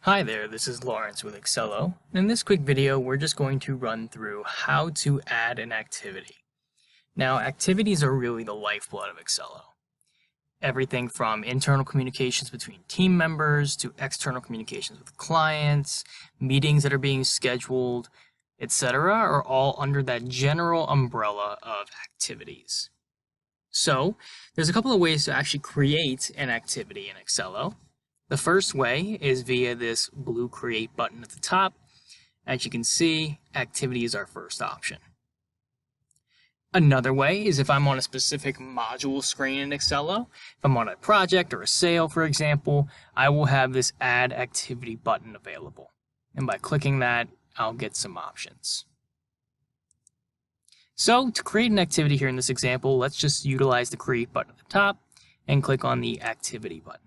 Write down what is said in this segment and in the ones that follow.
Hi there, this is Lawrence with Excello. In this quick video, we're just going to run through how to add an activity. Now, activities are really the lifeblood of Excello. Everything from internal communications between team members to external communications with clients, meetings that are being scheduled, etc. are all under that general umbrella of activities. So, there's a couple of ways to actually create an activity in Excello. The first way is via this blue Create button at the top. As you can see, activity is our first option. Another way is if I'm on a specific module screen in Excello. If I'm on a project or a sale, for example, I will have this Add Activity button available. And by clicking that, I'll get some options. So to create an activity here in this example, let's just utilize the Create button at the top and click on the Activity button.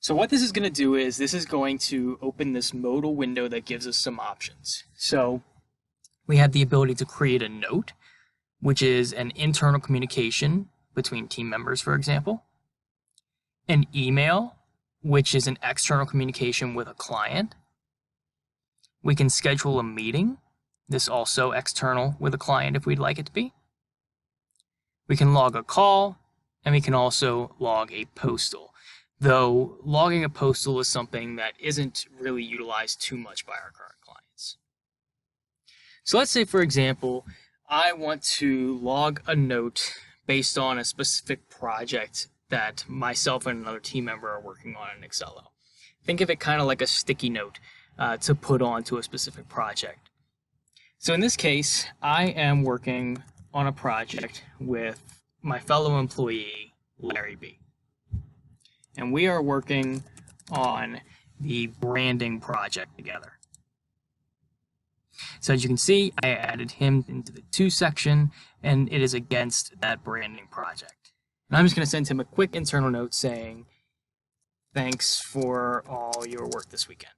So what this is going to do is this is going to open this modal window that gives us some options. So we have the ability to create a note, which is an internal communication between team members, for example. An email, which is an external communication with a client. We can schedule a meeting. This also external with a client if we'd like it to be. We can log a call, and we can also log a postal. Though logging a postal is something that isn't really utilized too much by our current clients. So let's say, for example, I want to log a note based on a specific project that myself and another team member are working on in Excello. Think of it kind of like a sticky note to put onto a specific project. So in this case, I am working on a project with my fellow employee, Larry B. And we are working on the branding project together. So as you can see, I added him into the To section, and it is against that branding project. And I'm just going to send him a quick internal note saying, thanks for all your work this weekend.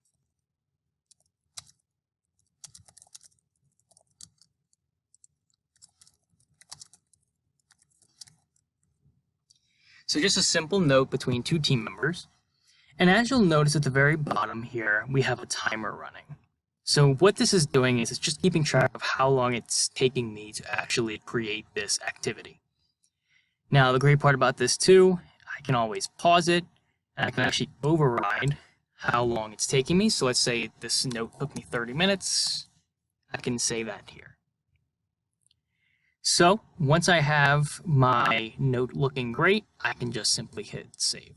So just a simple note between two team members. And as you'll notice at the very bottom here, we have a timer running. So what this is doing is it's just keeping track of how long it's taking me to actually create this activity. Now, the great part about this too, I can always pause it, and I can actually override how long it's taking me. So let's say this note took me 30 minutes. I can say that here. So once I have my note looking great, I can just simply hit save.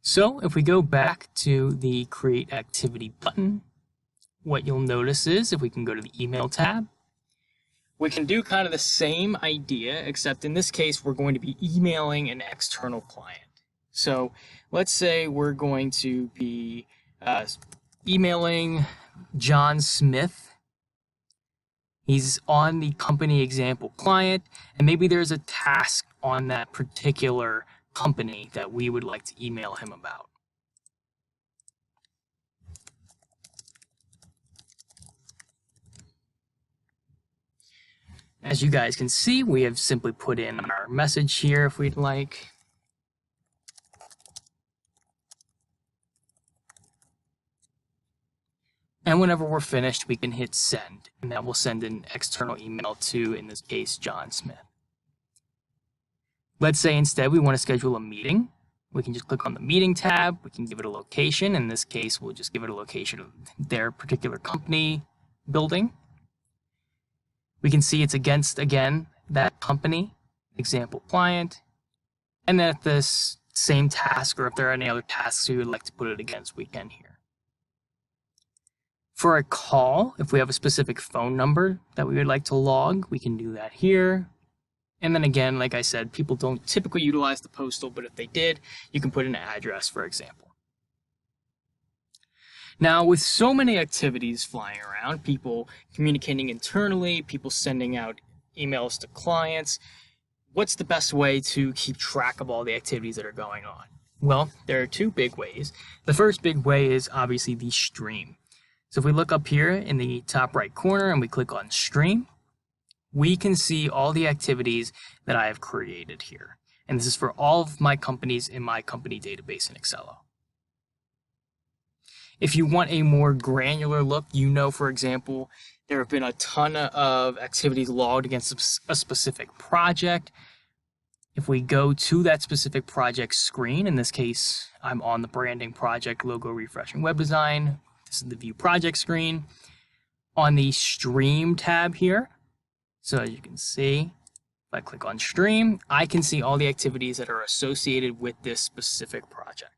So if we go back to the Create Activity button, what you'll notice is if we can go to the Email tab, we can do kind of the same idea, except in this case, we're going to be emailing an external client. So let's say we're going to be emailing John Smith. He's on the company example client, and maybe there's a task on that particular company that we would like to email him about. As you guys can see, we have simply put in our message here if we'd like. And whenever we're finished, we can hit send, and that will send an external email to, in this case, John Smith. Let's say instead we want to schedule a meeting. We can just click on the meeting tab. We can give it a location. In this case, we'll just give it a location of their particular company building. We can see it's against, again, that company, example client. And then if this same task, or if there are any other tasks we would like to put it against, we can here. For a call, if we have a specific phone number that we would like to log, we can do that here. And then again, like I said, people don't typically utilize the postal, but if they did, you can put an address, for example. Now, with so many activities flying around, people communicating internally, people sending out emails to clients, what's the best way to keep track of all the activities that are going on? Well, there are two big ways. The first big way is obviously the stream. So if we look up here in the top right corner and we click on Stream, we can see all the activities that I have created here. And this is for all of my companies in my company database in Excello. If you want a more granular look, for example, there have been a ton of activities logged against a specific project. If we go to that specific project screen, in this case, I'm on the branding project, logo refreshing web design. This is the view project screen. On the stream tab here, so as you can see, if I click on stream, I can see all the activities that are associated with this specific project.